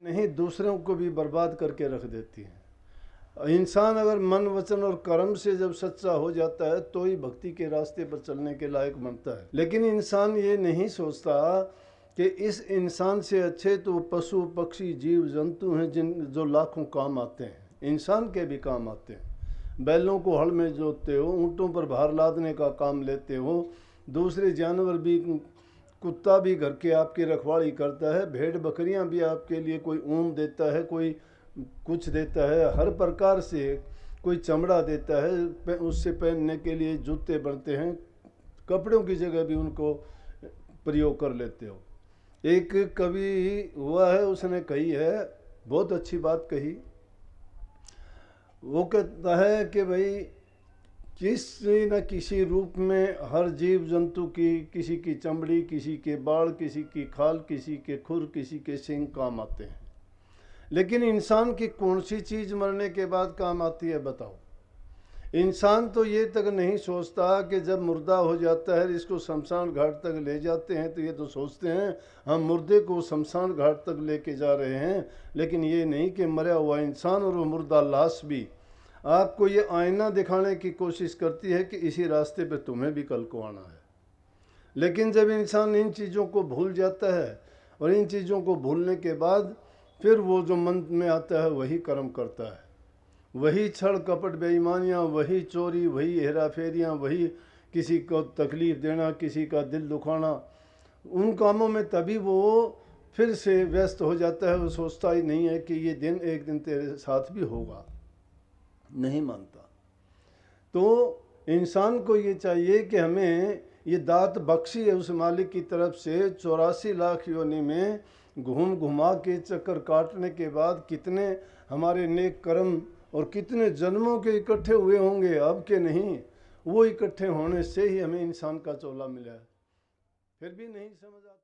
नहीं दूसरों को भी बर्बाद करके रख देती है। इंसान अगर मन वचन और कर्म से जब सच्चा हो जाता है तो ही भक्ति के रास्ते पर चलने के लायक बनता है। लेकिन इंसान ये नहीं सोचता कि इस इंसान से अच्छे तो पशु पक्षी जीव जंतु हैं जो लाखों काम आते हैं, इंसान के भी काम आते हैं। बैलों को हल में जोतते हो, ऊँटों पर भार लादने का काम लेते हो, दूसरे जानवर भी, कुत्ता भी घर के आपकी रखवाली करता है, भेड़ बकरियां भी आपके लिए कोई ऊन देता है, कोई कुछ देता है, हर प्रकार से कोई चमड़ा देता है, उससे पहनने के लिए जूते बनते हैं, कपड़ों की जगह भी उनको प्रयोग कर लेते हो। एक कवि हुआ है, उसने कही है, बहुत अच्छी बात कही। वो कहता है कि भाई किसी न किसी रूप में हर जीव जंतु की, किसी की चमड़ी, किसी के बाल, किसी की खाल, किसी के खुर, किसी के सींग काम आते हैं, लेकिन इंसान की कौन सी चीज़ मरने के बाद काम आती है बताओ। इंसान तो ये तक नहीं सोचता कि जब मुर्दा हो जाता है इसको शमशान घाट तक ले जाते हैं तो ये तो सोचते हैं हम मुर्दे को शमशान घाट तक लेके जा रहे हैं, लेकिन ये नहीं कि मरा हुआ इंसान और वो मुर्दा लाश भी आपको ये आईना दिखाने की कोशिश करती है कि इसी रास्ते पे तुम्हें भी कल को आना है। लेकिन जब इंसान इन चीज़ों को भूल जाता है और इन चीज़ों को भूलने के बाद फिर वो जो मन में आता है वही कर्म करता है, वही छल कपट बेईमानियाँ, वही चोरी, वही हेरा फेरियाँ, वही किसी को तकलीफ़ देना, किसी का दिल दुखाना, उन कामों में तभी वो फिर से व्यस्त हो जाता है। वो सोचता ही नहीं है कि ये दिन एक दिन तेरे साथ भी होगा, नहीं मानता। तो इंसान को ये चाहिए कि हमें ये दात बख्शी है उस मालिक की तरफ से, 84 लाख योनि में घूम घुमा के चक्कर काटने के बाद कितने हमारे नेक कर्म और कितने जन्मों के इकट्ठे हुए होंगे, अब के नहीं, वो इकट्ठे होने से ही हमें इंसान का चोला मिला है, फिर भी नहीं समझ आता।